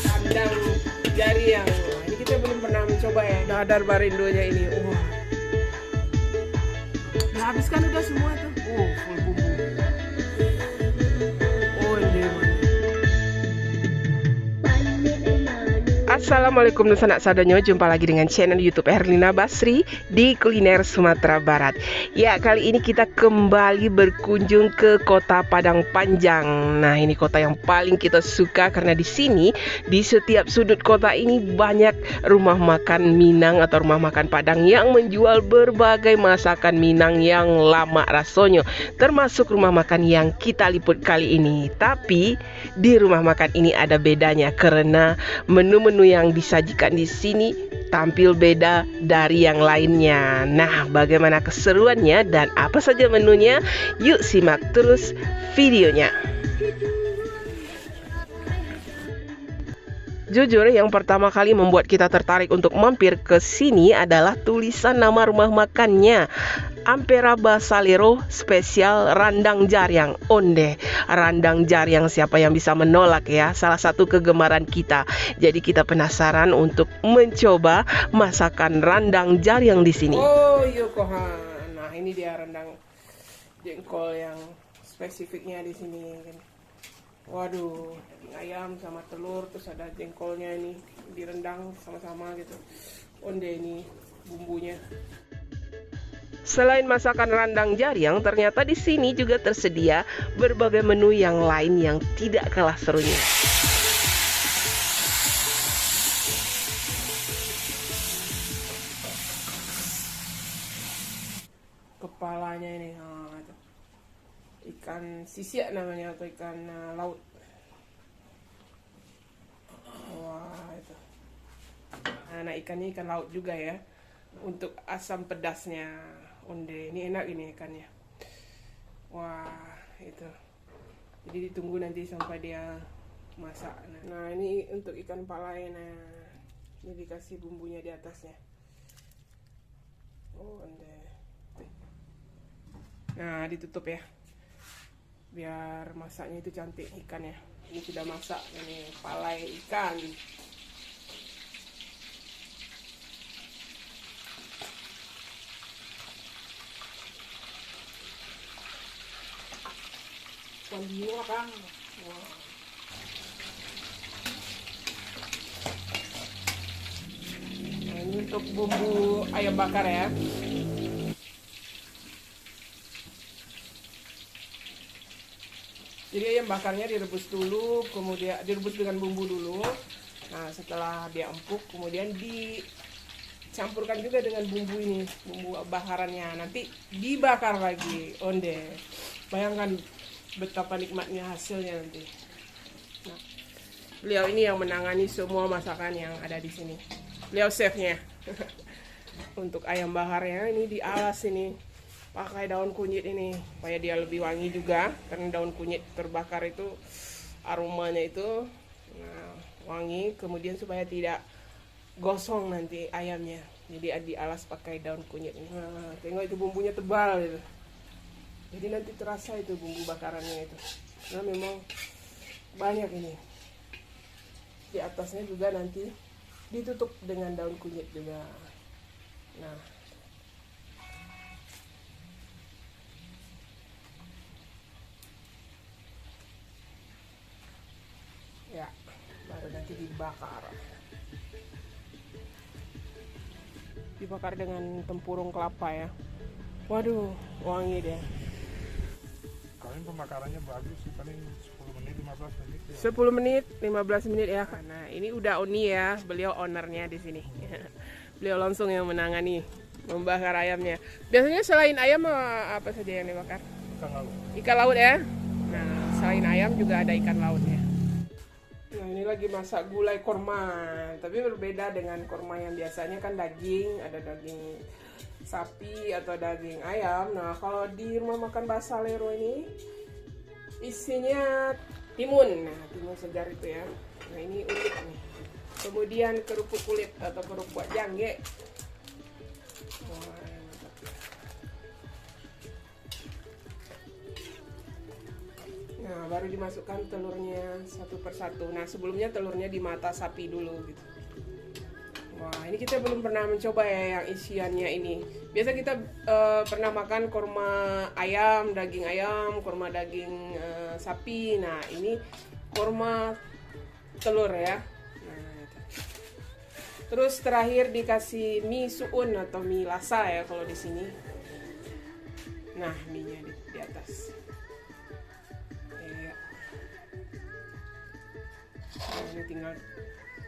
Kandang jari yang ini kita belum pernah mencoba ya. Dadar barindonya ini. Wah. Dihabiskan udah semua tuh. Full bumbu. Oh, ini mantap. Assalamualaikum sanak sadonyo, jumpa lagi dengan channel YouTube Herlina Basri di Kuliner Sumatera Barat. Ya, kali ini kita kembali berkunjung ke Kota Padang Panjang. Nah, ini kota yang paling kita suka karena di sini di setiap sudut kota ini banyak rumah makan Minang atau rumah makan Padang yang menjual berbagai masakan Minang yang lama rasanya, termasuk rumah makan yang kita liput kali ini. Tapi di rumah makan ini ada bedanya karena menu-menu yang disajikan di sini tampil beda dari yang lainnya. Nah, bagaimana keseruannya dan apa saja menunya? Yuk simak terus videonya. Jujur, yang pertama kali membuat kita tertarik untuk mampir ke sini adalah tulisan nama rumah makannya. Ampera Basalero spesial Randang Jaryang. Onde, Randang Jaryang, siapa yang bisa menolak ya? Salah satu kegemaran kita. Jadi kita penasaran untuk mencoba masakan Randang Jaryang di sini. Oh, Yokohama. Nah, ini dia rendang jengkol yang spesifiknya di sini kan. Waduh, daging ayam sama telur, terus ada jengkolnya ini direndang sama-sama gitu. Onde ini bumbunya. Selain masakan Randang Jaryang, ternyata di sini juga tersedia berbagai menu yang lain yang tidak kalah serunya. Kepalanya ini, ikan sisia namanya atau ikan laut. Wah, itu. Nah, ikannya ikan laut juga ya. Untuk asam pedasnya. Onde, ini enak ini ikannya. Wah, itu. Jadi ditunggu nanti sampai dia masak. Nah, ini untuk ikan palai. Nah, ini dikasih bumbunya di atasnya. Oh, onde. Nah, ditutup ya. Biar masaknya itu cantik ikannya. Ini sudah masak, ini palai ikan. Dua kan. Wow. Nah, ini untuk bumbu ayam bakar ya. Jadi ayam bakarnya direbus dulu, kemudian direbus dengan bumbu dulu. Nah, setelah dia empuk, kemudian dicampurkan juga dengan bumbu ini, bumbu bakarannya. Nanti dibakar lagi, onde. Bayangkan betapa nikmatnya hasilnya nanti. Nah, beliau ini yang menangani semua masakan yang ada di sini. Beliau chefnya. Untuk ayam bakarnya ini dialas ini pakai daun kunyit ini supaya dia lebih wangi juga, karena daun kunyit terbakar itu aromanya itu wangi, kemudian supaya tidak gosong nanti ayamnya. Jadi dialas pakai daun kunyit ini. Nah, tengok itu bumbunya tebal gitu. Jadi nanti terasa itu bumbu bakarannya itu. Nah, memang banyak ini. Di atasnya juga nanti ditutup dengan daun kunyit juga. Nah, ya, baru nanti dibakar. Dibakar dengan tempurung kelapa ya. Waduh, wangi deh. Paling pembakarannya bagus sih, paling 10 menit 15 menit ya. 10 menit 15 menit ya. Nah, ini udah Oni ya, beliau ownernya di sini. Beliau langsung yang menangani membakar ayamnya. Biasanya selain ayam apa saja yang dibakar? Ikan laut. Ikan laut ya. Nah, selain ayam juga ada ikan lautnya. Nah, ini lagi masak gulai korma, tapi berbeda dengan korma yang biasanya kan daging, ada daging sapi atau daging ayam. Nah, kalau di rumah makan Basalero ini isinya timun. Nah, timun segar itu ya. Nah, ini unik nih. Kemudian kerupuk kulit atau kerupuk jangge. Wah, mantap. Nah, baru dimasukkan telurnya satu persatu. Nah, sebelumnya telurnya di mata sapi dulu gitu. Wah, ini kita belum pernah mencoba ya yang isiannya ini. Biasa kita pernah makan kurma ayam, daging ayam, kurma daging sapi. Nah, ini kurma telur ya. Nah, itu. Terus terakhir dikasih mie suun atau mie lasa ya kalau di sini. Nah, mie-nya di atas. Ya. Nah, ini tinggal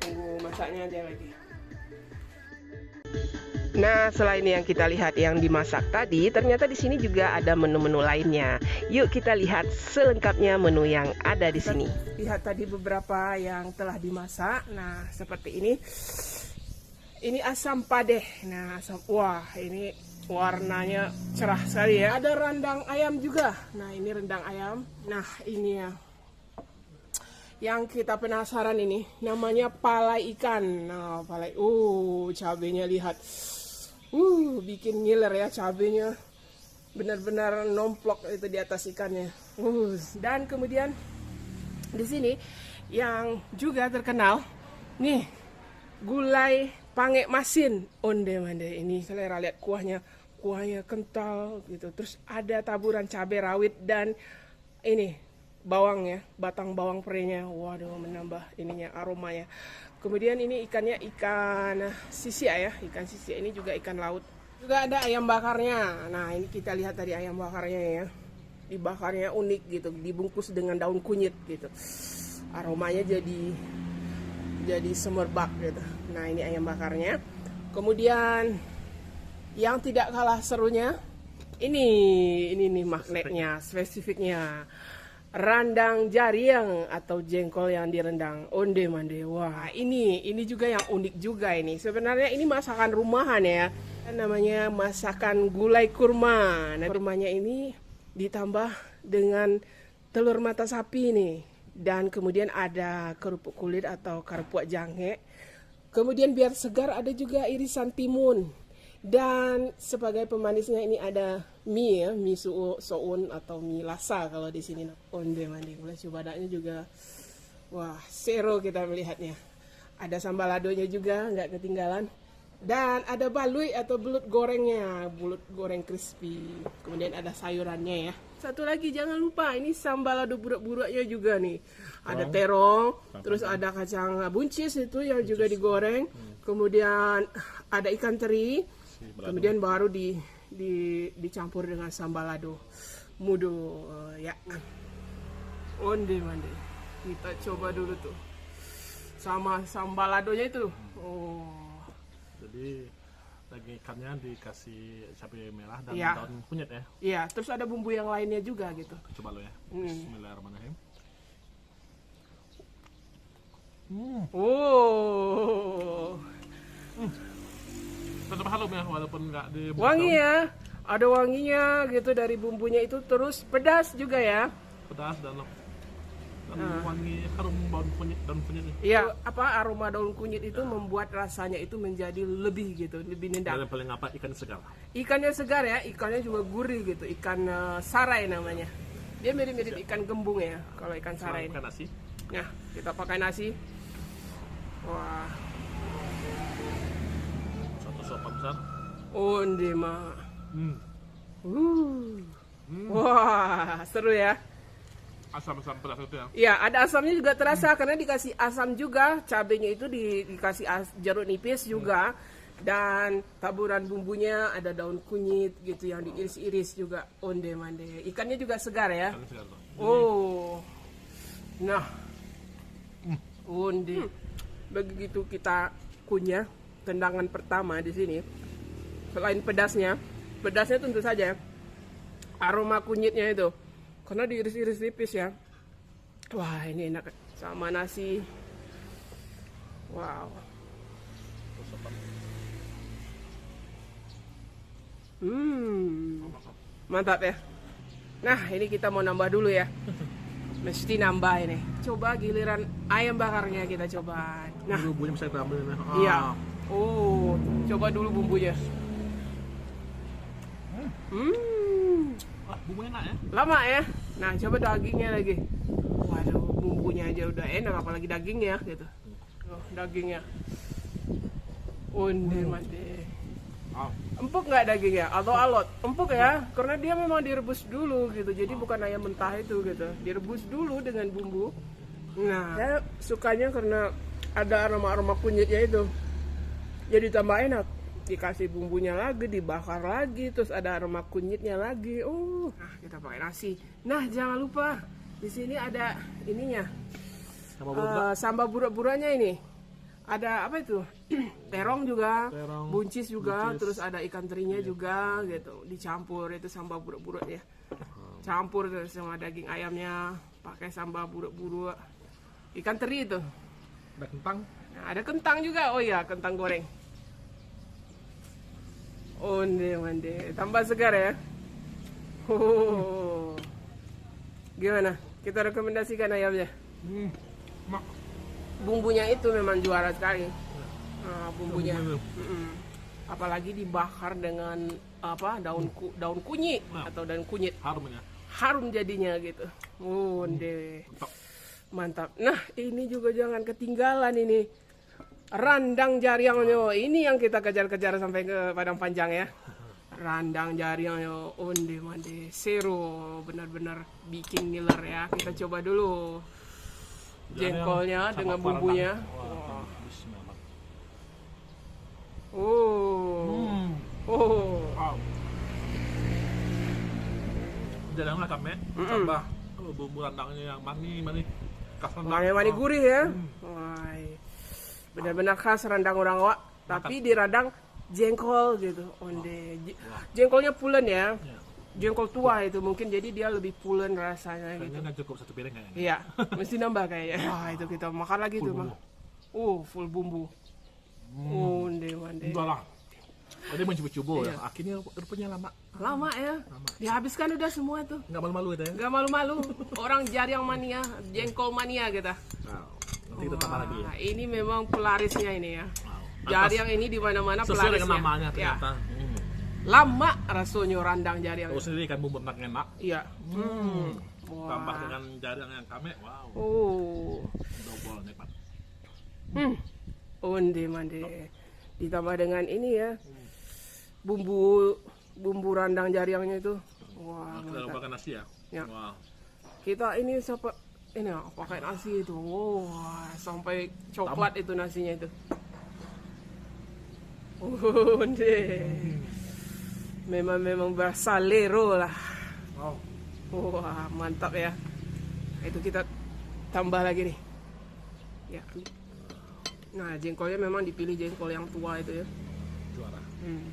tunggu masaknya aja lagi. Nah, selain yang kita lihat yang dimasak tadi, ternyata di sini juga ada menu-menu lainnya. Yuk kita lihat selengkapnya menu yang ada di sini. Lihat tadi beberapa yang telah dimasak. Nah, seperti ini. Ini asam padeh. Nah, wah, ini warnanya cerah sekali ya. Ada rendang ayam juga. Nah, ini rendang ayam. Nah, ini ya. Yang kita penasaran ini namanya palai ikan. Nah, palai. Cabenya lihat. Bikin ngiler ya cabenya. Benar-benar nomplok itu di atas ikannya. Dan kemudian di sini yang juga terkenal nih, gulai pange masin onde mande. Ini selera lihat kuahnya kental gitu. Terus ada taburan cabai rawit dan ini bawang ya, batang bawang perenya. Waduh, menambah ininya aromanya. Kemudian ini ikannya ikan sisia ya, ikan sisia ini juga ikan laut. Juga ada ayam bakarnya. Nah, ini kita lihat tadi ayam bakarnya ya. Dibakarnya unik gitu, dibungkus dengan daun kunyit gitu. Aromanya jadi semerbak gitu. Nah, ini ayam bakarnya. Kemudian yang tidak kalah serunya ini nih magnetnya, spesifiknya. Randang jariang atau jengkol yang direndang onde mande. Wah, ini juga yang unik juga ini. Sebenarnya ini masakan rumahan ya. Namanya masakan gulai kurma. Nah, kurmanya ini ditambah dengan telur mata sapi nih. Dan kemudian ada kerupuk kulit atau karpuat jange. Kemudian biar segar ada juga irisan timun. Dan sebagai pemanisnya ini ada mie ya, mie soun atau mie lasa kalau di sini. Onde mande, boleh coba adanya juga. Wah, seru kita melihatnya. Ada sambal ladonya juga, nggak ketinggalan. Dan ada balui atau belut gorengnya, belut goreng crispy. Kemudian ada sayurannya ya. Satu lagi jangan lupa, ini sambal lado burak-buraknya juga nih. Ada terong, terus ada kacang buncis itu yang juga digoreng. Kemudian ada ikan teri. Kemudian baru dicampur dengan sambal lado mudo ya. Onde mande. Kita coba dulu tuh. Sama sambal ladonya itu. Jadi daging ikannya dikasih cabai merah dan ya, daun kunyit ya. Iya, terus ada bumbu yang lainnya juga gitu. Coba lo ya. Bismillahirrahmanirrahim. Tetap halus ya, walaupun nggak di wangi ya, ada wanginya gitu dari bumbunya itu, terus pedas juga ya. Pedas dan wangi harum daun kunyit Iya, aroma daun kunyit itu membuat rasanya itu menjadi lebih gitu, lebih nendang. Dan paling ikan segar. Ikannya segar ya, ikannya juga gurih gitu, ikan sarai namanya. Dia mirip-mirip ikan gembung ya, kalau ikan sarai. Pakai nasi. Nah, kita pakai nasi. Wah. Sopan besar. Onde ma. Wah, seru ya. Asam pedas itu ya. Iya, ada asamnya juga terasa karena dikasih asam juga, cabenya itu dikasih jeruk nipis juga, dan taburan bumbunya ada daun kunyit gitu yang diiris-iris juga. Onde mande. Ikannya juga segar ya. Ikan segar tuh. Nah, onde. Begitu kita kunyah tendangan pertama di sini, selain pedasnya tentu saja aroma kunyitnya itu, karena diiris-iris tipis ya. Wah, ini enak sama nasi. Wow. Mantap ya. Nah, ini kita mau nambah dulu ya. Mesti nambah ini. Coba giliran ayam bakarnya kita coba. Nah, bumbunya bisa kita ambil ya. Iya. Coba dulu bumbunya. Wah, bumbunya enak ya. Lama ya. Nah, coba dagingnya lagi. Waduh, bumbunya aja udah enak, apalagi dagingnya gitu. Oh, dagingnya. Onde-mande. Oh, Empuk nggak dagingnya atau alot? Empuk ya, karena dia memang direbus dulu gitu. Jadi bukan ayam mentah itu gitu. Direbus dulu dengan bumbu. Nah, saya sukanya karena ada aroma-aroma kunyitnya itu. Jadi tambah enak. Dikasih bumbunya lagi, dibakar lagi, terus ada aroma kunyitnya lagi. Nah kita pakai nasi. Nah jangan lupa di sini ada ininya, sama bumbu. sambal burak-buraknya ini. Ada apa itu? Terong juga, Terong, buncis juga, buncis. terus ada ikan terinya juga gitu. Dicampur itu sambal burak-burak ya. Campur terus sama daging ayamnya, pakai sambal burak-burak. Ikan teri itu. Ada kentang. Nah, ada kentang juga. Oh iya, kentang goreng. Onde-mande, tambah segar ya. Oh. Gimana? Kita rekomendasikan ayamnya. Mak. Bumbunya itu memang juara sekali. Bumbunya. Bumbu. Apalagi dibakar dengan apa? Daun kunyit atau daun kunyit. Harumnya. Harum jadinya gitu. Onde. Mantap. Nah, ini juga jangan ketinggalan ini. Randang jariangnya. Ini yang kita kejar-kejar sampai ke Padang Panjang ya. Randang jariangnya. Onde-mande. Seru. Benar-benar bikin ngiler ya. Kita coba dulu. Jengkolnya dengan bumbunya. Wah, bismillah. Oh. Oh. Wow. Jadinya kami tambah bumbu randangnya yang manis. Khas rendang. Mani gurih ya. Wah, benar-benar khas rendang orang Wak. Tapi di radang jengkol gitu. Onde. Jengkolnya pulen ya. Ya. Jengkol tua itu mungkin jadi dia lebih pulen rasanya gitu. Kayaknya nggak cukup satu piring kayaknya. Iya, mesti nambah kayaknya. Wah, itu kita makan lagi Full tuh, bumbu. Bang. Full bumbu. Onde-mande. Enggak lah. Tadi mencoba-coba ya. Iya. Akhirnya rupanya lama. Lama ya. Lama. Dihabiskan udah semua tuh. Nggak malu-malu itu ya. Gak malu-malu. Orang jariang mania, jengkol mania kita. Nah, nanti kita tambah lagi ya. Wah, ini memang pelarisnya ini ya. Wow. Jariang ini di mana-mana Sesuai pelarisnya. dengan namanya Ya. ternyata. Lama rasanya randang jariang. Terus sendiri kan bumbu enak. Iya. Tambah Wah. dengan jariang yang kame. Wow. Oh. Double nikmat. Onde-mande. Ditambah dengan ini ya. Bumbu randang jariangnya itu. Wah, Kita mantap. lupakan nasi ya. Ya. Wow. Kita ini pakai nasi itu. Wah, sampai coklat itu nasinya itu. Onde. Memang bersalero lah. Wow. Wah, mantap ya. Itu kita tambah lagi nih. Ya. Nah, jengkolnya memang dipilih jengkol yang tua itu ya. Juara.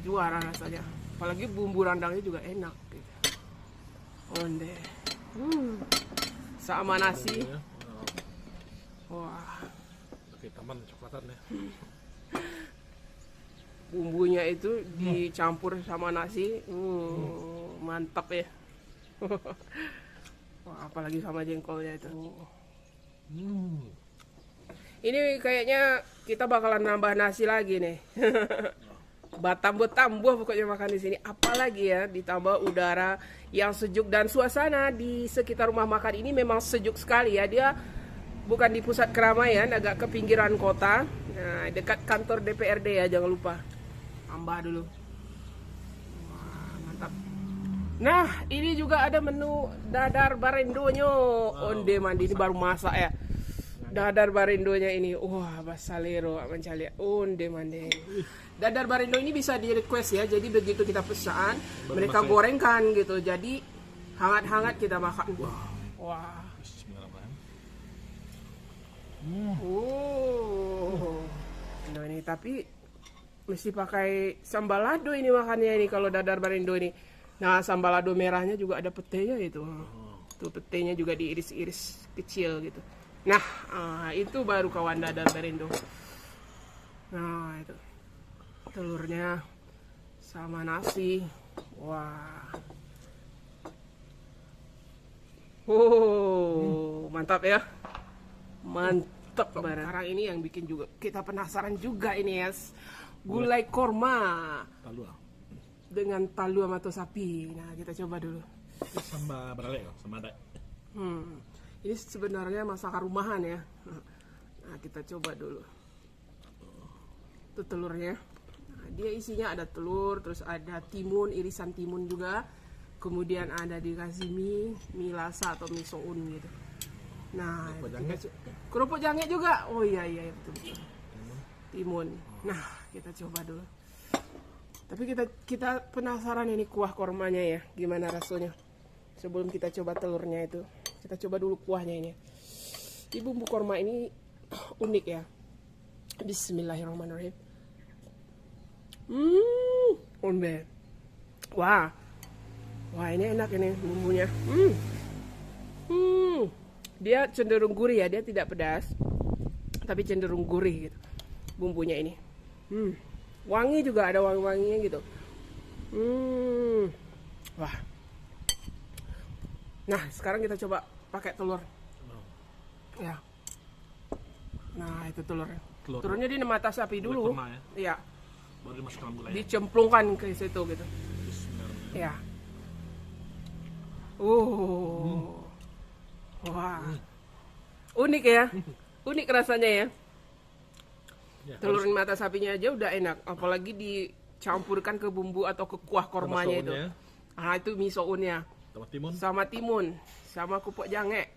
Juara rasanya. Apalagi bumbu randangnya juga enak. Gitu. Onde. Sama nasi. Ya. Wah, Oke, taman coklatan ya. bumbunya itu dicampur sama nasi. Mantap ya. Wah, apalagi sama jengkolnya itu. Ini kayaknya kita bakalan nambah nasi lagi nih. Bertambah pokoknya makan di sini. Apalagi ya ditambah udara yang sejuk dan suasana di sekitar rumah makan ini memang sejuk sekali ya. Dia bukan di pusat keramaian, agak ke pinggiran kota. Nah, dekat kantor DPRD ya, jangan lupa. Tambah dulu. Wah, mantap. Nah, ini juga ada menu dadar barendonya. Onde-mande ini baru masak ya. Dadar barendonya ini, wah basalero mencari onde-mande. Dadar barendo ini bisa di request ya, jadi begitu kita pesan, mereka gorengkan gitu, jadi hangat-hangat kita makan. Wah. Bismillahirrahmanirrahim. Nah ini tapi mesti pakai sambal lado ini makannya ini kalau dadar barendo ini. Nah sambal lado merahnya juga ada petenya itu. Tuh petenya juga diiris-iris kecil gitu. Nah, itu baru kawan dadar barendo. Nah, itu telurnya sama nasi. Wah. Mantap ya. Mantap banget. Sekarang ini yang bikin juga kita penasaran juga ini ya. Gulai korma Lalu dengan talu sama sapi. Nah, kita coba dulu. Sambal berale ya, sama ada. Ini sebenarnya masakan rumahan ya. Nah, kita coba dulu. Itu telurnya. Nah, dia isinya ada telur, terus ada timun, irisan timun juga. Kemudian ada dikasih mie lasa atau mie soun gitu. Nah, kerupuk jange juga. Oh iya betul. Timun. Nah, kita coba dulu. Tapi kita penasaran ini kuah kormanya ya, gimana rasanya. Sebelum kita coba telurnya itu, kita coba dulu kuahnya ini. Di bumbu korma ini unik ya. Bismillahirrahmanirrahim. Ombe. Wah, ini enak ini bumbunya. Dia cenderung gurih ya, dia tidak pedas, tapi cenderung gurih gitu bumbunya ini. Wangi juga, ada wangi-wanginya gitu. Wah. Nah, sekarang kita coba pakai telur. Ya. Nah, itu telurnya. Telurnya di mata sapi dulu. Iya. Baru dimasukkan dalam gulai. Dicemplungkan ke situ gitu. Ya. Wah. Unik ya. Unik rasanya ya. Telur mata sapinya aja udah enak, apalagi dicampurkan ke bumbu atau ke kuah kormanya itu. Ah, itu mie sounnya. Sama timun, sama kupok jange.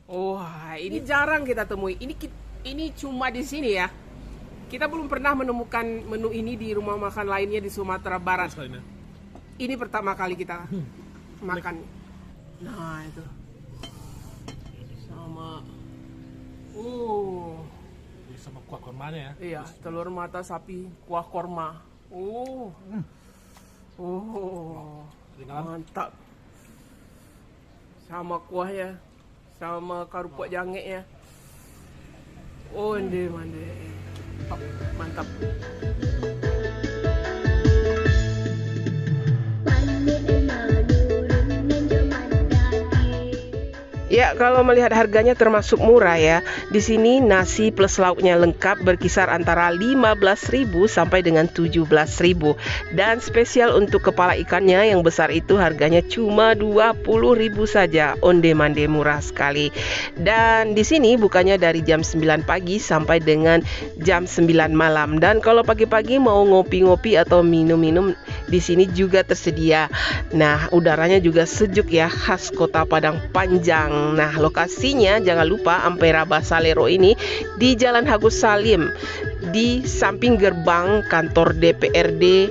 Wah, ini jarang kita temui. Ini cuma di sini ya. Kita belum pernah menemukan menu ini di rumah makan lainnya di Sumatera Barat. Ini pertama kali kita makan. Nah, itu. Sama kuah kormanya ya. Iya, telur mata sapi kuah korma. Mantap. Sama kuahnya, sama kerupuk jange ya. Onde mande. Mantap. Ya, kalau melihat harganya termasuk murah ya. Di sini nasi plus lauknya lengkap berkisar antara 15.000 sampai dengan 17.000. Dan spesial untuk kepala ikannya yang besar itu harganya cuma 20.000 saja. Onde mande, murah sekali. Dan di sini bukannya dari jam 9 pagi sampai dengan jam 9 malam. Dan kalau pagi-pagi mau ngopi-ngopi atau minum-minum, di sini juga tersedia. Nah, udaranya juga sejuk ya, khas Kota Padang Panjang. Nah, lokasinya jangan lupa Ampera Basalero ini di Jalan Agus Salim, di samping gerbang kantor DPRD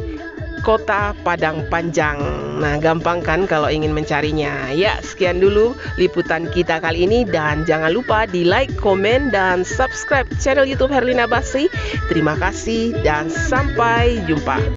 Kota Padang Panjang. Nah, gampang kan kalau ingin mencarinya. Ya, sekian dulu liputan kita kali ini, dan jangan lupa di like, komen, dan subscribe channel YouTube Herlina Basri. Terima kasih dan sampai jumpa.